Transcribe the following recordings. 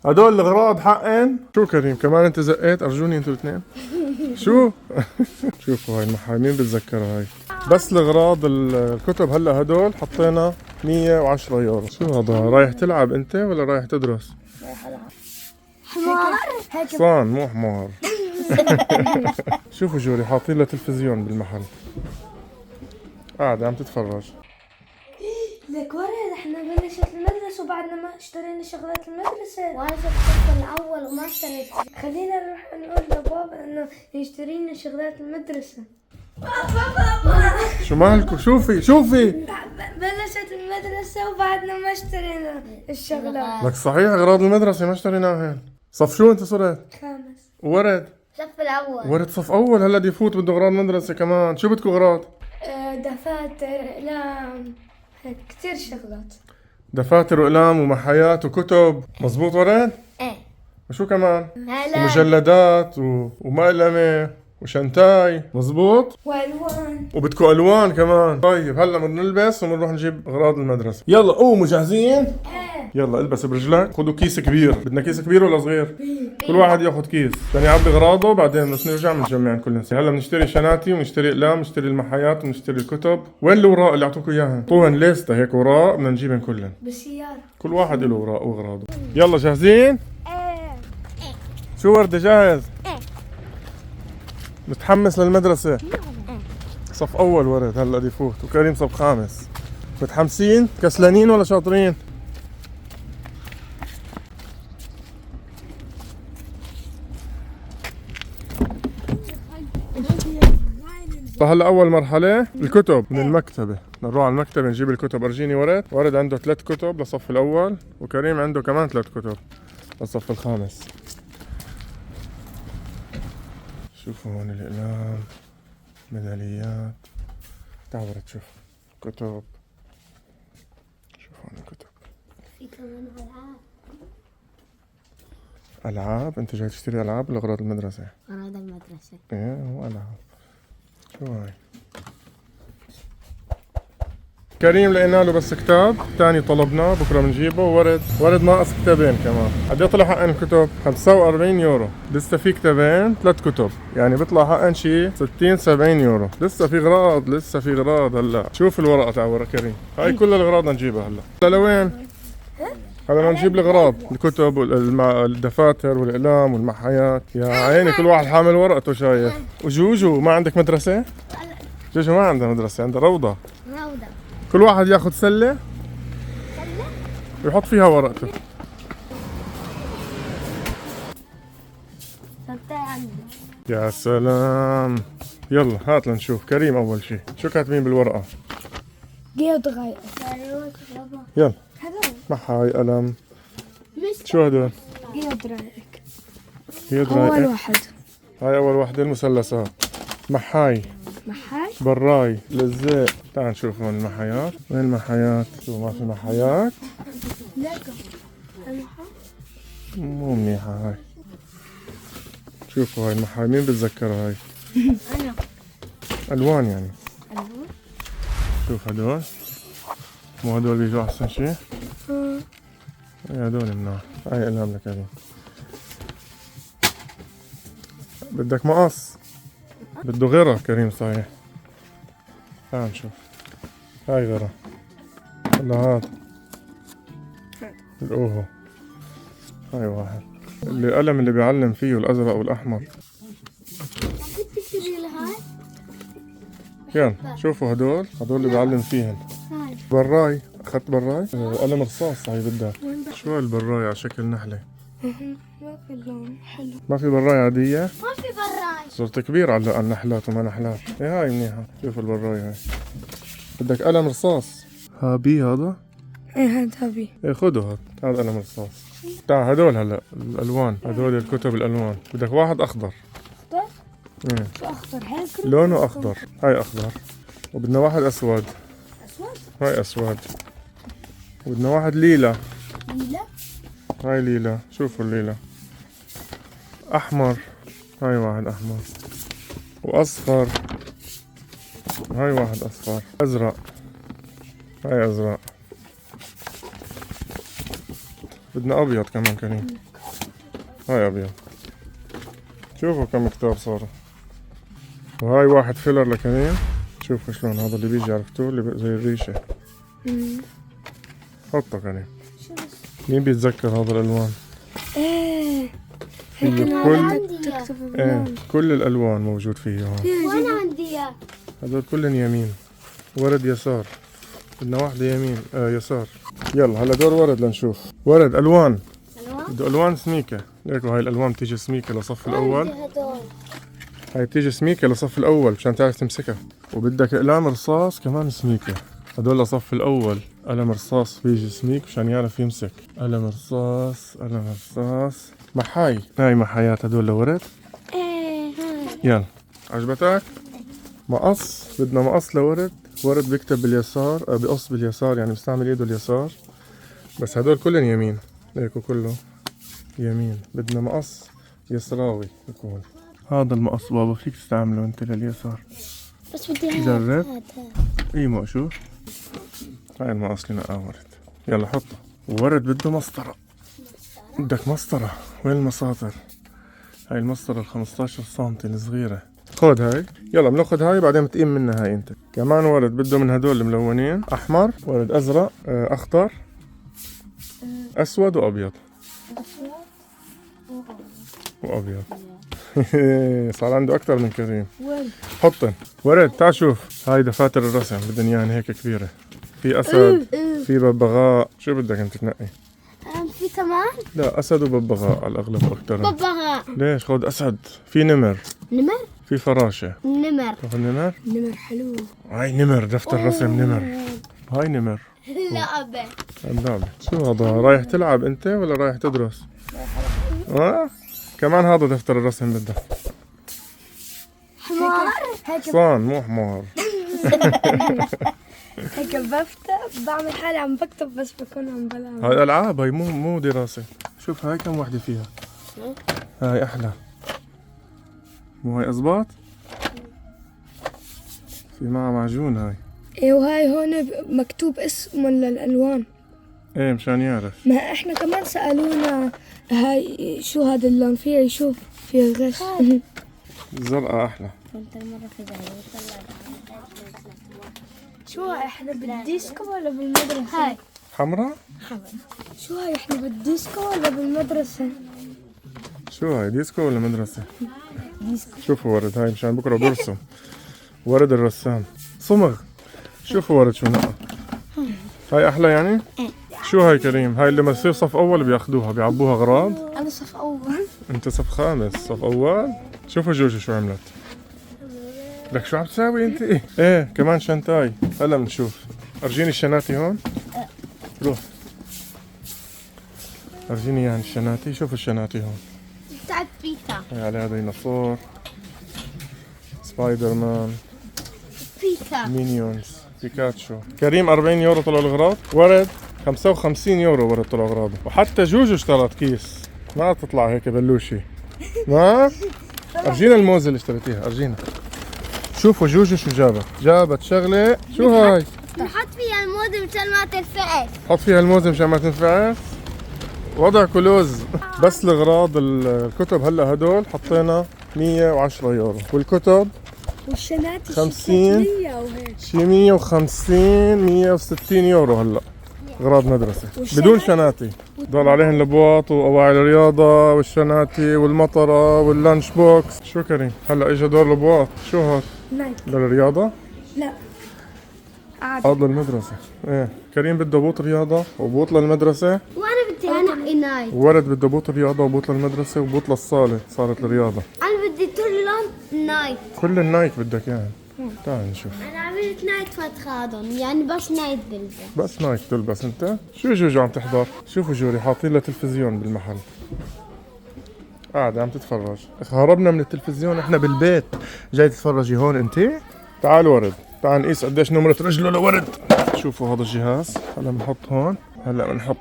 هدول الغراض حقن. شو كريم كمان انت زقيت؟ ارجوني انتوا الاثنين. شو شوفوا هاي المحامين بتذكرها هاي. بس الغراض الكتب هلا هدول حطينا 110 يورو. شو هذا؟ رايح تلعب انت ولا رايح تدرس؟ رايح العب. حمار حصان مو حمار. شوفوا جوري حاطين له تلفزيون بالمحل، قاعدة عم تتفرج. لك ورد احنا بلشت المدرسة وبعدنا ما اشترينا شغلات المدرسة. وانا في الصف الاول وما اشتريت. خلينا نروح نقول لبابا انه يشتري لنا شغلات المدرسة. شو مالكم؟ شوفي بلشت المدرسة وبعدنا ما اشترينا الشغلات. لك صحيح اغراض المدرسة ما اشتريناها. صف شو انت صرت؟ خامس. ورد الصف الاول. ورد صف اول هلا بده يفوت بده اغراض مدرسة كمان. شو بدكم اغراض؟ دفاتر اقلام هيك كثير شغلات. دفاتر واقلام ومحايات وكتب. مزبوط ورد؟ ايه. وشو كمان؟ هلا. ومجلدات ومقلمة وشنتاي. مزبوط؟ والوان. وبدكم الوان كمان. طيب هلا بنلبس وبنروح نجيب اغراض المدرسة. يلا قوموا جاهزين؟ ايه. يلا البس برجلك. خذوا كيس كبير. بدنا كيس كبير ولا صغير؟ كل واحد ياخذ كيس عشان يعبي اغراضه. بعدين بس نرجع بنجمع كلنا. هلا بنشتري شناتي ونشتري اقلام ونشتري المحايات ونشتري الكتب. وين الاوراق اللي اعطوكم اياها؟ طوين ليسته هيك اوراق بدنا نجيبهم كلهم. بالسيارة. كل واحد له اوراق واغراضه. يلا جاهزين؟ ايه. شو وردة جاهز؟ متحمس للمدرسة؟ صف أول ورد هلا بده يفوت وكريم صف خامس. متحمسين؟ كسلانين ولا شاطرين؟ فهلا أول مرحلة الكتب من المكتبة. نروح على المكتبة نجيب الكتب. أرجيني ورد عنده 3 كتب للصف الأول وكريم عنده كمان 3 كتب للصف الخامس. شوفوا هون الأقلام، ميداليات. تعال ورد شوف كتب. شوف هون الكتب. في كمان ألعاب. ألعاب؟ أنت جاي تشتري ألعاب لأغراض المدرسة؟ أغراض المدرسة. إيه هو ألعاب. شو هاي؟ كريم لقينا له بس كتاب، تاني طلبناه بكره بنجيبه. ورد ناقص كتابين كمان. قد ايه طلع حقن الكتب؟ 45 يورو. لسه في كتابين 3 كتب، يعني بيطلع حقن شي 60 70 يورو. لسه في غراض هلا. شوف الورقه تاع ورا كريم، هاي كل الغراض نجيبها هلا. لوين؟ هذا ما نجيب الغراض، الكتب والدفاتر والاقلام والمحايات. يا عيني كل واحد حامل ورقته شايف. وجوجو ما عندك مدرسه؟ جوجو ما عندها مدرسه، عندها روضه. كل واحد ياخذ سلة ويحط فيها ورقته. يا سلام. يلا هات لنشوف. كريم أول شي شو كاتبين بالورقة؟ جيودغاي. يلا محاي قلم. شو هدول؟ جيودرايك. أول واحد. هاي أول واحدة المثلثات. محاي براي لزق. تعال نشوف هون المحايات. وين المحايات؟ شو ما في محايات؟ مو منيحة هاي. شوفوا هاي المحاي مين بتذكرها هاي؟ أنا. ألوان يعني. شوف هدول. مو هدول بيجوا أحسن شي؟ هدول مناح. هاي أقلام لكريم. بدك مقص؟ بده غيره كريم صحيح. تعال نشوف. هاي غيره. هلا هاد الأوهو. هاي واحد. القلم اللي بيعلم فيه الأزرق والأحمر. يلا شوفوا هدول اللي بيعلم فيهن. براي. أخذت براي؟ قلم رصاص هاي بدك. شو البراي على شكل نحلة؟ ما في لون حلو. ما في براي عادية؟ ما في براي. صرت كبير على النحلات وما نحلات. ايه هاي منيحة. شوف البراي هاي. بدك قلم رصاص. هابي هذا؟ ايه هاد هابي. ايه خده هذا قلم رصاص. تعال هدول هلا الألوان. هدول الكتب الألوان. بدك واحد أخضر. أخضر؟ ايه شو أخضر هيك؟ لونه أخضر. هاي أخضر. وبدنا واحد أسود. أسود؟ هاي أسود. وبدنا واحد ليلة. ليلى؟ هاي ليلى. شوفوا الليلة. أحمر. هاي واحد أحمر. وأصفر. هاي واحد أصفر. أزرق. هاي أزرق. بدنا ابيض كمان كريم. هاي ابيض. شوفوا كم كتاب صاروا. وهاي واحد فيلر لكريم. شوفوا شلون هذا اللي بيجي، عرفتوه اللي زي الريشة. حطه كريم. مين بيتذكر هذا الالوان؟ ايه كل الالوان موجود فيه هون. وانا عندي هذول كلهم يمين، ورد يسار. بدنا واحدة يمين يسار. يلا هلا دور ورد لنشوف. ورد الوان. بده الوان سميكة. ليكوا هاي الالوان بتيجي سميكة للصف الاول. هاي بتيجي سميكة للصف الاول مشان تعرف تمسكها. وبدك اقلام رصاص كمان سميكة. هدول لصف الاول. قلم رصاص بيجي سميك مشان يعرف يمسك. قلم رصاص قلم رصاص. محاي. هاي محايات هدول لورد. يلا عجبتك؟ مقص. بدنا مقص لورد. ورد بيكتب باليسار، بقص باليسار يعني بيستعمل ايده اليسار. بس هدول كلهم يمين. هيكو كله يمين. بدنا مقص يسراوي يكون. هذا المقص بابا فيك تستعمله انت لليسار. بس بدي جرب. اي ما شوف. هاي المقص اللي نقاه ورد. يلا حطه. ورد بده مسطرة. بدك مسطرة. وين المساطر؟ هاي المسطرة 15 سنتي الصغيرة. خذ هاي. يلا بناخذ هاي بعدين بتقيم منها هاي انت. كمان ورد بده من هدول الملونين. احمر، ورد ازرق، اخضر، اسود وابيض. وابيض. صار عنده اكثر من كريم. حطن. ورد تعال شوف. هاي دفاتر الرسم بدهم اياها هيك كبيرة. في اسد، في ببغاء. شو بدك انت تنقي؟ في كمان؟ لا اسد وببغاء على الاغلب اكثر. ببغاء. ليش؟ خذ اسد. في نمر. نمر؟ في فراشة. نمر. تاخذ نمر؟ نمر حلو. هاي نمر. دفتر رسم نمر. هاي نمر. لعبة. اللعبة. شو هذا؟ رايح تلعب انت ولا رايح تدرس؟ كمان هذا دفتر الرسم بدك. حمار. حصان مو حمار. هيك بفتح بعمل حالي عم بكتب بس بكون عم بلعب. هاي العاب. هاي مو دراسة. شوف هاي كم وحدة فيها. هاي احلى. مو هاي أزباط؟ في معها معجون هاي. ايه وهاي هون مكتوب اسم للالوان. ايه مشان يعرف. ما احنا كمان سألونا هاي شو هذا اللون فيها يشوف فيها غش. الزرقاء احلى. شو هاي احنا بالديسكو ولا بالمدرسة؟ هاي حمراء؟ شو هاي احنا بالديسكو ولا بالمدرسة؟ شو هاي ديسكو ولا مدرسة؟ شوفوا ورد هاي مشان بكره برسم. ورد الرسام. صمغ. شوفوا ورد شو نقى. هاي احلى يعني؟ شو هاي كريم؟ هاي اللي لما تصير صف اول بياخذوها بيعبوها اغراض. انا صف اول. انت صف خامس. صف اول. شوفوا جوجو شو عملت. لك شو عم تساوي انت؟ ايه كمان شنتاي. هلا بنشوف. ارجيني الشناتي هون. روح. ارجيني يعني الشناتي. شوف الشناتي هون. بتاعت بيتا. هاي عليها ديناصور. سبايدر مان. بيتا. مينيونز. بيكاتشو. كريم 40 يورو طلعوا الأغراض. ورد 55 يورو ورد طلعوا أغراضه. وحتى جوجو اشترت كيس. ما تطلع هيك بلوشي. ما ارجينا الموزة اللي اشتريتيها. ارجينا. شوفوا جوجو شو جابت. جابت شغلة. شو هاي؟ نحط فيها الموزة مشان ما تنفعش. حط فيها الموزة مشان ما تنفعش. وضع كلوز. بس الأغراض الكتب هلا هدول حطينا 110 يورو. والكتب والشنات 50 شي 150 160 يورو هلا. اغراض مدرسة بدون شناتي. ضل عليهن البواط واواعي الرياضة والشناتي والمطرة واللانش بوكس. شو كريم؟ هلا اجى دور البواط. شو هاد؟ نايت. للرياضة؟ لا هاد للمدرسة. ايه كريم بده بوط رياضة وبوط للمدرسة. وانا بدي انقي نايت. ورد بده بوط رياضة وبوط للمدرسة وبوط للصالة. صارت الرياضة. انا بدي كلهم نايت. كل النايت بدك يعني. تعال نشوف. انا عملت نايت فتخاضهم يعني بس نايت بلبس. بس نايت تلبس انت؟ شو جوجو عم تحضر؟ شوفوا جوري حاطين له تلفزيون بالمحل. قاعدة عم تتفرج. هربنا من التلفزيون احنا بالبيت. جاي تتفرجي هون انت؟ تعال ورد. تعال نقيس قديش نمرة رجله لورد. شوفوا هذا الجهاز. هلا بنحط هون. هلا بنحط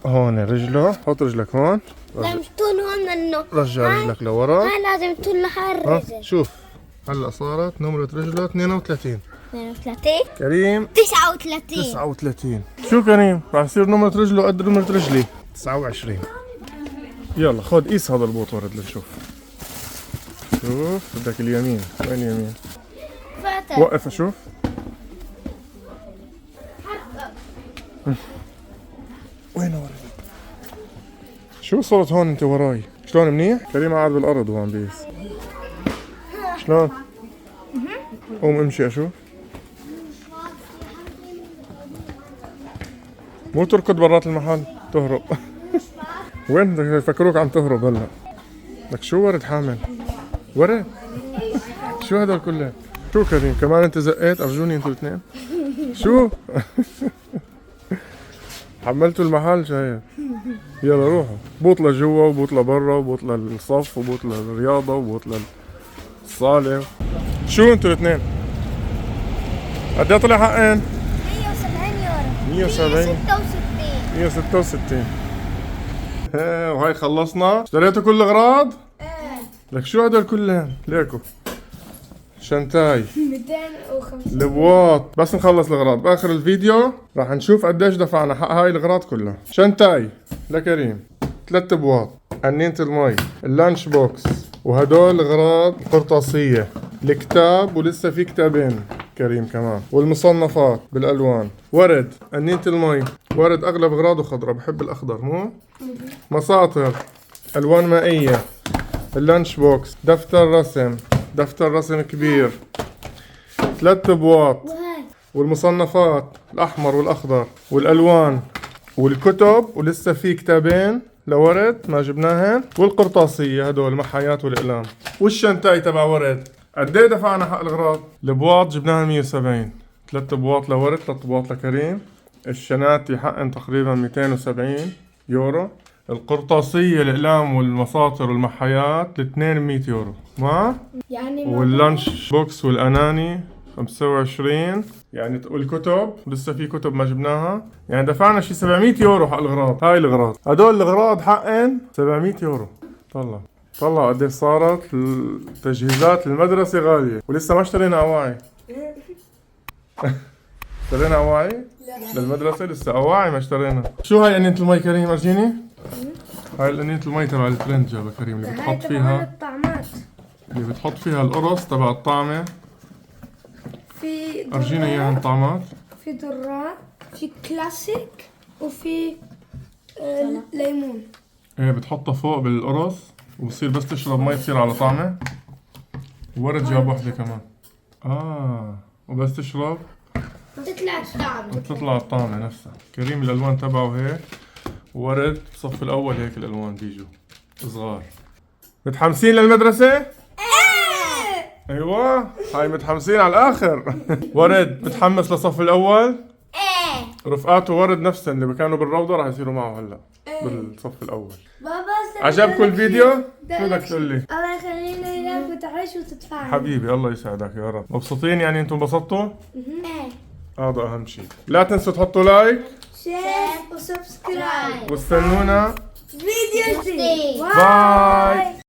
هون رجله. حط رجلك هون. لازم تكون هون انه رجع رجلك لورا. هاي لازم تكون لها الرجل. شوف هلا صارت نمرة رجله 32. 32 كريم 39. 39. شو كريم؟ راح يصير نمرة رجله قد نمرة رجلي. 29. يلا خد قيس هذا البوط ورد لنشوف. شوف بدك اليمين، وين اليمين؟ فاتح. وقف اشوف. وين ورد؟ شو صرت هون انت وراي؟ شلون منيح؟ كريم قاعد بالارض وعم بيس. شلون؟ قوم امشي اشوف. مو تركض برات المحل تهرب. وين بدك يفكروك عم تهرب هلا؟ لك شو ورد حامل؟ ورد؟ شو هدول كله؟ شو كريم كمان انت زقيت؟ ارجوني انتوا الاثنين؟ شو؟ حملتوا المحل شايف؟ يلا روحوا، بوط لجوا وبوط لبرا وبوط للصف وبوط للرياضة وبوط للصالة. شو انتوا الاثنين؟ قد ايه طلع حقين؟ 170 يورو. 170. 166. 166. وهي خلصنا. اشتريتوا كل الاغراض؟ ايه. لك شو هدول كلهم؟ ليكو شنتاي 250. البواط. بس نخلص الاغراض باخر الفيديو راح نشوف قديش دفعنا حق هاي الاغراض كلها. شنتاي لكريم 3 بواط، قنينة المي، اللانش بوكس، وهدول الاغراض القرطاسية، الكتاب ولسه في كتابين كريم كمان، والمصنفات بالالوان، ورد، قنينة المي، ورد اغلب اغراضه خضرة، بحب الاخضر مو؟ مساطر، الوان مائية، اللانش بوكس، دفتر رسم كبير، 3 بواط، وهاي. والمصنفات الأحمر والأخضر والألوان والكتب، ولسه في كتابين لورد ما جبناهن، والقرطاسية هدول المحايات والأقلام، والشنتاي تبع ورد. قد ايه دفعنا حق الأغراض؟ البواط جبناها 170، 3 بواط لورد، 3 بواط لكريم. الشناتي حقن تقريبا 270 يورو. القرطاسية الأقلام والمساطر والمحايات الاثنين 100 يورو ما؟ يعني واللانش بوكس والأناني 25 يعني، والكتب لسه في كتب ما جبناها، يعني دفعنا شي 700 يورو حق الأغراض. هاي الأغراض هدول الأغراض حقن 700 يورو. طلع قديش صارت التجهيزات المدرسة غالية، ولسه ما اشترينا أواعي. اشترينا أواعي للمدرسة؟ لسه أواعي ما اشترينا. شو هاي قنينة المي كريم ارجيني؟ هاي قنينة المي تبع الترند جابها كريم، اللي بتحط فيها الطعمات. اللي بتحط فيها القرص تبع الطعمة. في ارجينا اياها الطعمات. في ذرات، في كلاسيك، وفي ليمون. ايه بتحطها فوق بالقرص وبصير بس تشرب مي تصير على طعمة. ورد جاب وحدة كمان. وبس تشرب تطلع الطعم. بتطلع الطعمة نفسها. كريم الألوان تبعه هيك، ورد بصف الأول هيك الألوان بيجوا صغار. متحمسين للمدرسة؟ ايوه هاي متحمسين على الآخر. ورد متحمس لصف الأول؟ ايه. رفقاته ورد نفسهم اللي كانوا بالروضة راح يصيروا معه هلا بالصف الأول. بابا عجبكم الفيديو؟ شو بدك تقول لي؟ الله يخلينا اياك وتعيش وتتفاعل. حبيبي الله يسعدك يا رب. مبسوطين يعني انتم انبسطتوا؟ ايه. هذا أهم شيء. لا تنسوا تحطوا لايك شير وسبسكرايب. واستنونا فيديو جديد. باي.